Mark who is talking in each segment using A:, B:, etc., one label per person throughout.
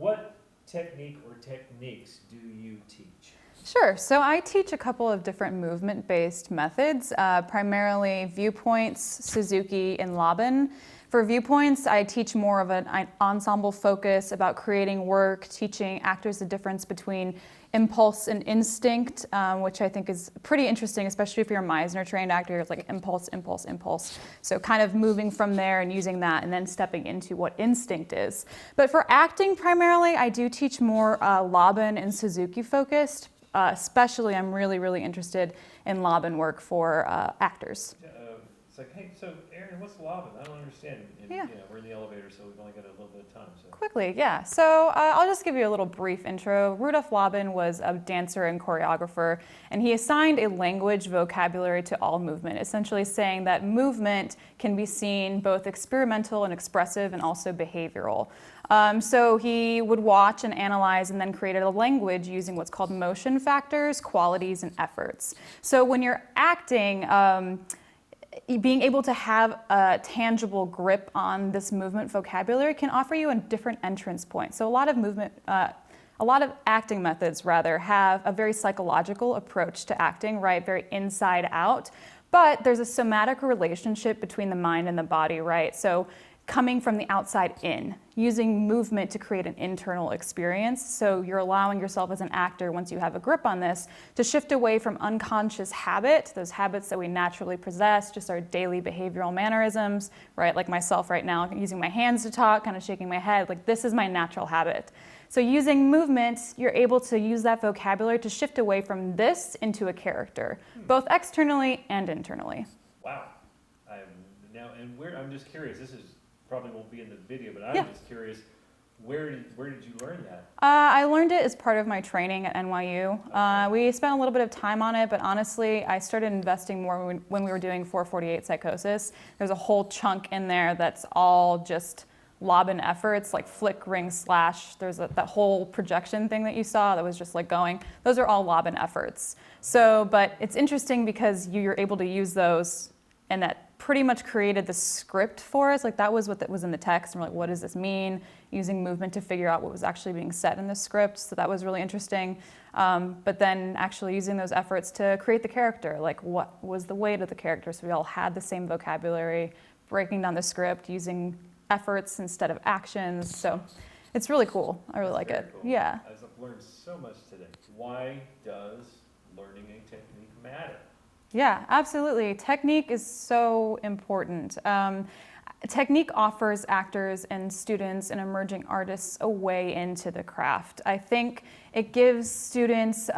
A: what technique or techniques do you teach?
B: Sure. So I teach a couple of different movement-based methods, primarily viewpoints, Suzuki, and Laban. For viewpoints, I teach more of an ensemble focus about creating work, teaching actors the difference between impulse and instinct, which I think is pretty interesting, especially if you're a Meisner-trained actor. It's like impulse, impulse, impulse. So kind of moving from there and using that and then stepping into what instinct is. But for acting primarily, I do teach more Laban and Suzuki focused. Especially, I'm really, really interested in Laban work for actors.
A: It's like, hey, so Aaron, what's Laban? I don't understand. And,
B: Yeah.
A: We're in the elevator, so we've only got a little bit of time. So.
B: Quickly, yeah. So I'll just give you a little brief intro. Rudolf Laban was a dancer and choreographer, and he assigned a language vocabulary to all movement, essentially saying that movement can be seen both experimental and expressive and also behavioral. So he would watch and analyze and then created a language using what's called motion factors, qualities, and efforts. So when you're acting, being able to have a tangible grip on this movement vocabulary can offer you a different entrance point. So a lot of acting methods rather have a very psychological approach to acting, right? Very inside out. But there's a somatic relationship between the mind and the body, right? So coming from the outside in, using movement to create an internal experience. So you're allowing yourself as an actor, once you have a grip on this, to shift away from unconscious habit, those habits that we naturally possess, just our daily behavioral mannerisms, right? Like myself right now, using my hands to talk, kind of shaking my head, like this is my natural habit. So using movement, you're able to use that vocabulary to shift away from this into a character, both externally and internally.
A: Wow. I'm just curious, this is probably won't be in the video, but I'm just curious, where did you learn that?
B: I learned it as part of my training at NYU.
A: Okay.
B: We spent a little bit of time on it, but honestly, I started investing more when we were doing 448 Psychosis. There's a whole chunk in there that's all just Laban efforts, like flick, ring, slash. There's that whole projection thing that you saw that was just like going. Those are all Laban efforts. So, but it's interesting because you're able to use those, and that pretty much created the script for us. Like that was what was in the text, and we're like, what does this mean? Using movement to figure out what was actually being said in the script. So that was really interesting. But then actually using those efforts to create the character, like what was the weight of the character? So we all had the same vocabulary, breaking down the script, using efforts instead of actions. So it's really cool. I really like it.
A: Cool.
B: Yeah.
A: I've learned so much today. Why does learning a technique matter?
B: Yeah, absolutely. Technique is so important. Technique offers actors and students and emerging artists a way into the craft. I think it gives students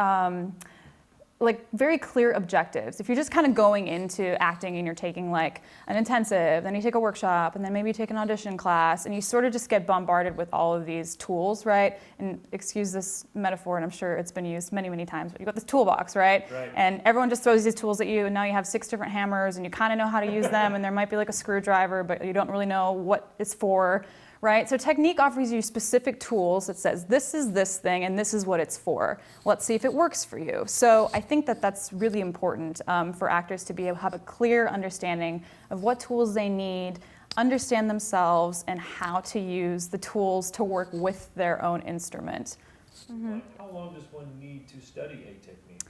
B: like very clear objectives. If you're just kind of going into acting and you're taking like an intensive, then you take a workshop, and then maybe you take an audition class, and you sort of just get bombarded with all of these tools, right? And excuse this metaphor, and I'm sure it's been used many, many times, but you've got this toolbox, right? And everyone just throws these tools at you, and now you have 6 different hammers, and you kind of know how to use them, and there might be like a screwdriver, but you don't really know what it's for. Right? So technique offers you specific tools that says this is this thing and this is what it's for. Let's see if it works for you. So I think that that's really important for actors to be able to have a clear understanding of what tools they need, understand themselves, and how to use the tools to work with their own instrument.
A: Mm-hmm. How long does one need to study a technique?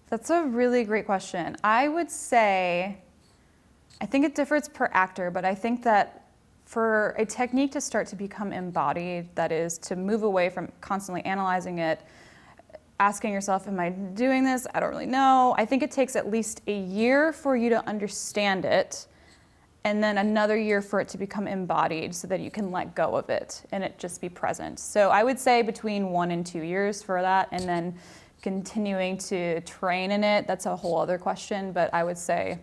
B: That's a really great question. I would say, I think it differs per actor, but I think that for a technique to start to become embodied, that is to move away from constantly analyzing it, asking yourself, am I doing this? I don't really know. I think it takes at least a year for you to understand it, and then another year for it to become embodied so that you can let go of it and it just be present. So I would say between 1 and 2 years for that, and then continuing to train in it, that's a whole other question, but I would say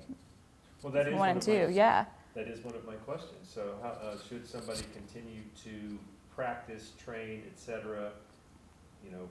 A: 1 and
B: 2, yeah.
A: That is one of my questions. So how should somebody continue to practice, train, etc.,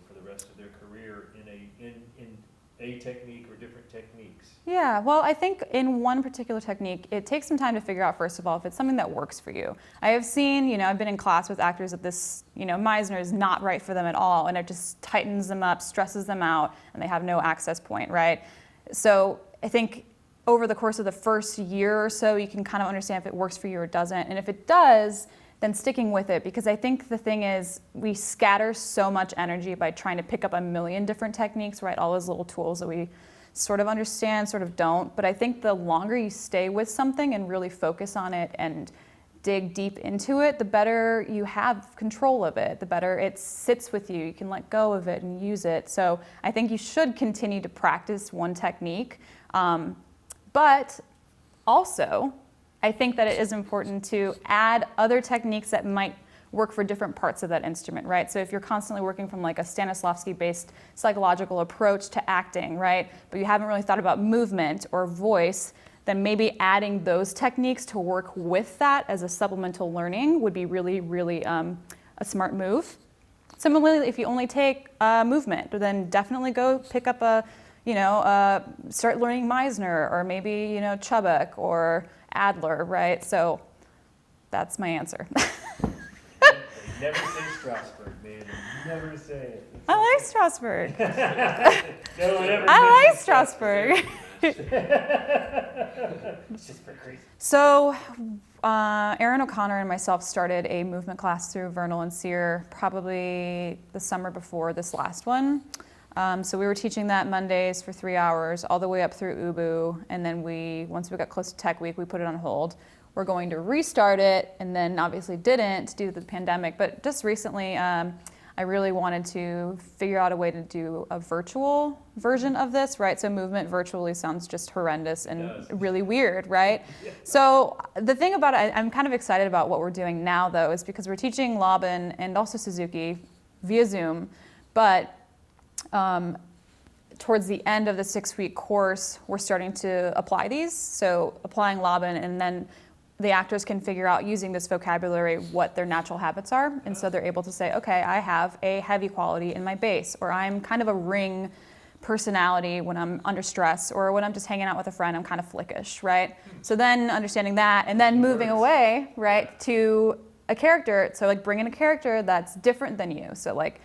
A: for the rest of their career in a technique or different techniques?
B: Yeah, well, I think in one particular technique, it takes some time to figure out, first of all, if it's something that works for you. I have seen, I've been in class with actors that this, Meisner is not right for them at all, and it just tightens them up, stresses them out, and they have no access point, right? So I think over the course of the first year or so, you can kind of understand if it works for you or doesn't. And if it does, then sticking with it, because I think the thing is we scatter so much energy by trying to pick up a million different techniques, right? All those little tools that we sort of understand, sort of don't. But I think the longer you stay with something and really focus on it and dig deep into it, the better you have control of it, the better it sits with you. You can let go of it and use it. So I think you should continue to practice one technique. But also, I think that it is important to add other techniques that might work for different parts of that instrument, right? So if you're constantly working from like a Stanislavski-based psychological approach to acting, right, but you haven't really thought about movement or voice, then maybe adding those techniques to work with that as a supplemental learning would be really, really a smart move. Similarly, if you only take movement, then definitely go pick up start learning Meisner or maybe, Chubbuck or Adler, right? So that's my answer.
A: They never say Strasberg, man. They never say it.
B: I like Strasberg.
A: No one ever
B: I like
A: mentions
B: Strasberg.
A: It's just pretty crazy.
B: So Aaron O'Connor and myself started a movement class through Vernal and Cyr probably the summer before this last one. So we were teaching that Mondays for 3 hours all the way up through UBU, and then once we got close to Tech Week, we put it on hold. We're going to restart it, and then obviously didn't due to the pandemic, but just recently I really wanted to figure out a way to do a virtual version of this, right? So movement virtually sounds just horrendous and really weird, right?
A: Yeah.
B: So the thing about it, I'm kind of excited about what we're doing now though, is because we're teaching Laban and also Suzuki via Zoom, but towards the end of the 6-week course, we're starting to apply these. So applying Laban, and then the actors can figure out using this vocabulary what their natural habits are. And so they're able to say, okay, I have a heavy quality in my bass, or I'm kind of a ring personality when I'm under stress, or when I'm just hanging out with a friend, I'm kind of flickish, right? So then understanding that, and then moving away, right, to a character. So like bring in a character that's different than you. So like,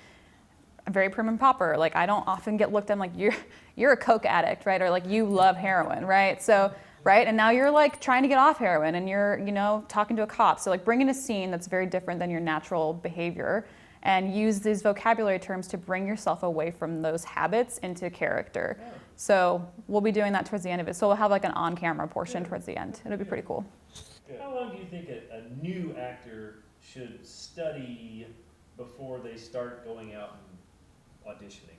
B: I'm very prim and proper. Like I don't often get looked at like you're a coke addict, right? Or like you love heroin, right? So, right? And now you're like trying to get off heroin and you're, talking to a cop. So like bring in a scene that's very different than your natural behavior and use these vocabulary terms to bring yourself away from those habits into character.
A: Yeah.
B: So we'll be doing that towards the end of it. So we'll have like an on-camera portion towards the end. It'll be pretty cool.
A: How long do you think a new actor should study before they start going out and auditioning?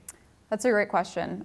B: That's a great question.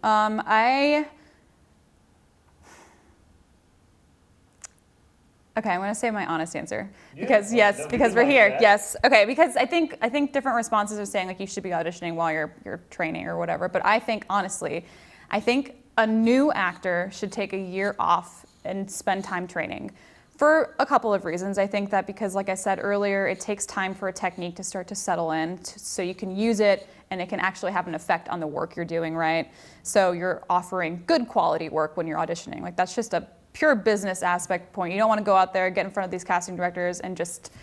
B: Okay, I'm going to say my honest answer because because we're here. That. Yes. Okay, because I think different responses are saying like you should be auditioning while you're training or whatever. But I think honestly, a new actor should take a year off and spend time training. For a couple of reasons. I think that because, like I said earlier, it takes time for a technique to start to settle in so you can use it and it can actually have an effect on the work you're doing, right? So you're offering good quality work when you're auditioning. Like that's just a pure business aspect point. You don't want to go out there, get in front of these casting directors and just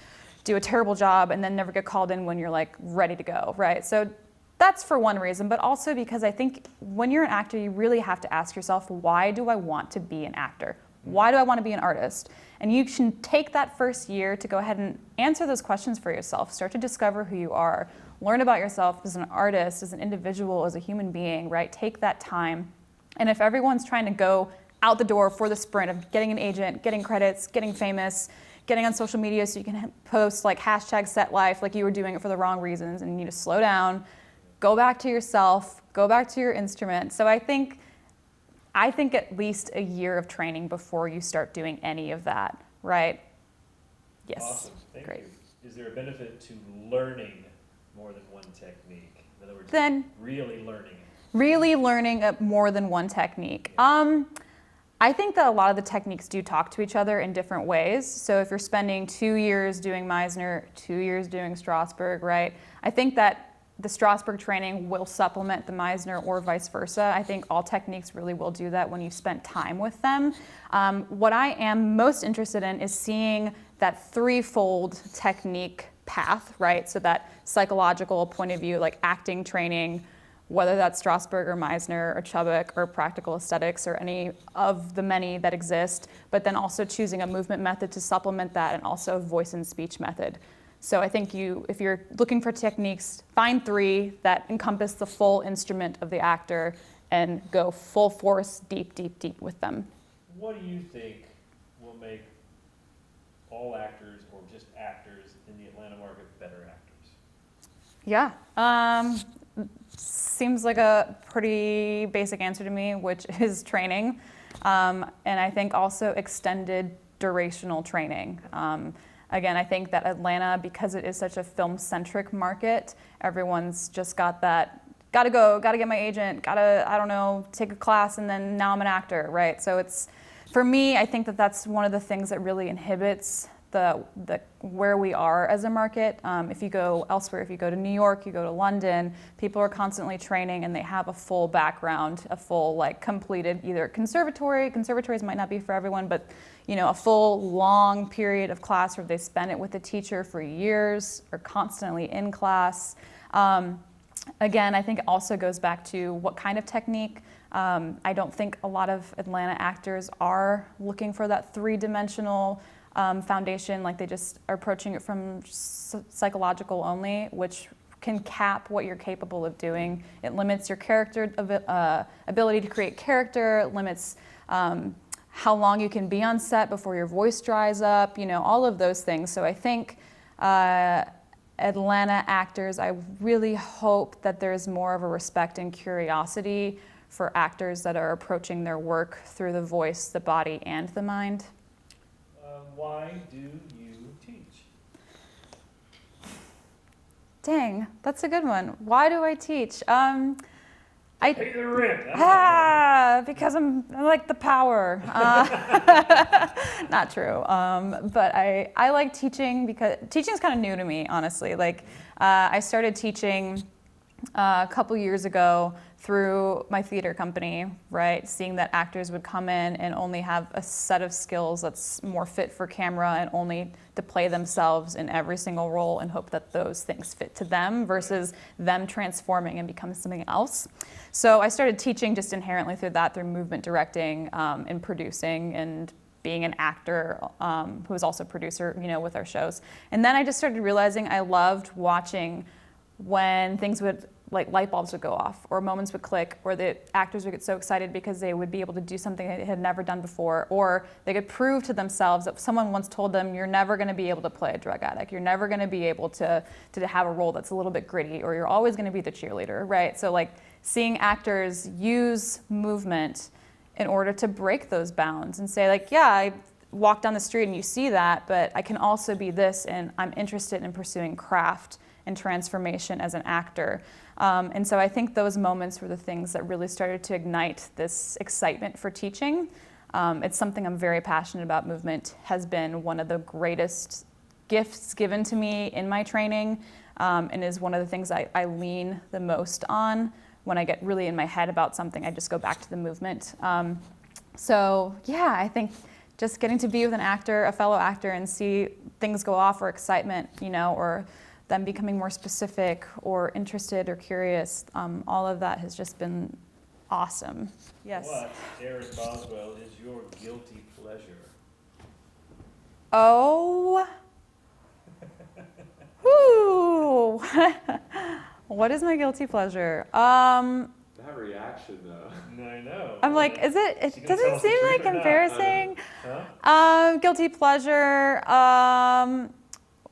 B: do a terrible job and then never get called in when you're like ready to go, right? So that's for one reason, but also because I think when you're an actor, you really have to ask yourself, why do I want to be an actor? Why do I want to be an artist? And you can take that first year to go ahead and answer those questions for yourself. Start to discover who you are. Learn about yourself as an artist, as an individual, as a human being, right? Take that time. And if everyone's trying to go out the door for the sprint of getting an agent, getting credits, getting famous, getting on social media so you can post like #setlife, like you were doing it for the wrong reasons and you need to slow down, go back to yourself, go back to your instrument. So I think at least a year of training before you start doing any of that, right? Yes.
A: Awesome. Thank
B: Great.
A: you. Is there a benefit to learning more than one technique? In other words,
B: Then
A: really learning.
B: Really learning more than one technique. I think that a lot of the techniques do talk to each other in different ways. So if you're spending 2 years doing Meisner, 2 years doing Strasberg, right? I think that the Strasberg training will supplement the Meisner or vice versa. I think all techniques really will do that when you spend time with them. What I am most interested in is seeing that threefold technique path, right? So that psychological point of view, like acting training, whether that's Strasberg or Meisner or Chubbuck or practical aesthetics or any of the many that exist, but then also choosing a movement method to supplement that and also a voice and speech method. So I think if you're looking for techniques, find 3 that encompass the full instrument of the actor and go full force, deep, deep, deep with them.
A: What do you think will make all actors or just actors in the Atlanta market better actors?
B: Yeah, seems like a pretty basic answer to me, which is training. And I think also extended durational training. Again, I think that Atlanta, because it is such a film-centric market, everyone's just got that, gotta go, gotta get my agent, gotta, I don't know, take a class and then now I'm an actor, right? So it's, for me, I think that that's one of the things that really inhibits the where we are as a market. If you go elsewhere, if you go to New York, you go to London, people are constantly training and they have a full background, a full like completed either conservatories might not be for everyone, but you know, a full long period of class where they spend it with a teacher for years or constantly in class. Again, I think it also goes back to what kind of technique. I don't think a lot of Atlanta actors are looking for that 3-dimensional foundation, like they just are approaching it from psychological only, which can cap what you're capable of doing. It limits your character ability to create character, it limits how long you can be on set before your voice dries up, you know, all of those things. So I think Atlanta actors, I really hope that there's more of a respect and curiosity for actors that are approaching their work through the voice, the body, and the mind.
A: Why do you teach?
B: Dang, that's a good one. Why do I teach?
A: Pay the rent.
B: Because I like the power. Not true. But I like teaching because teaching is kind of new to me, honestly. Like I started teaching a couple years ago through my theater company, right? Seeing that actors would come in and only have a set of skills that's more fit for camera and only to play themselves in every single role and hope that those things fit to them versus them transforming and becoming something else. So I started teaching just inherently through that, through movement directing and producing and being an actor who was also a producer, you know, with our shows. And then I just started realizing I loved watching when things would, like light bulbs would go off or moments would click or the actors would get so excited because they would be able to do something they had never done before, or they could prove to themselves that someone once told them, you're never going to be able to play a drug addict, you're never going to be able to have a role that's a little bit gritty, or you're always going to be the cheerleader, right? So like seeing actors use movement in order to break those bounds and say like, yeah, I walk down the street and you see that, but I can also be this, and I'm interested in pursuing craft and transformation as an actor. And so I think those moments were the things that really started to ignite this excitement for teaching. It's something I'm very passionate about. Movement has been one of the greatest gifts given to me in my training, and is one of the things I lean the most on. When I get really in my head about something, I just go back to the movement. So yeah, I think just getting to be with an actor, a fellow actor, and see things go off, or excitement, you know, or them becoming more specific or interested or curious, all of that has just been awesome. Yes.
A: What, Erin Boswell, is your guilty pleasure?
B: Oh. Whoo. What is my guilty pleasure?
C: That reaction though.
A: I know.
B: I'm like, does it seem like embarrassing?
A: Huh?
B: Guilty pleasure.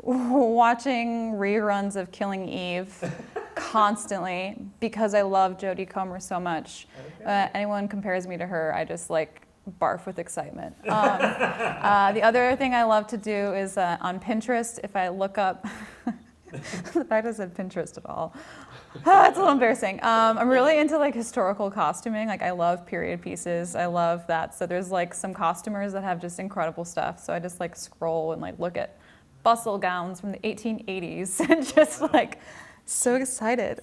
B: Watching reruns of Killing Eve constantly because I love Jodie Comer so much.
A: Okay.
B: Anyone compares me to her, I just like barf with excitement. The other thing I love to do is on Pinterest, if I look up, the fact I said Pinterest at all, it's a little embarrassing. I'm really into like historical costuming. Like I love period pieces. I love that. So there's like some costumers that have just incredible stuff. So I just like scroll and like look at bustle gowns from the 1880s and just like so excited.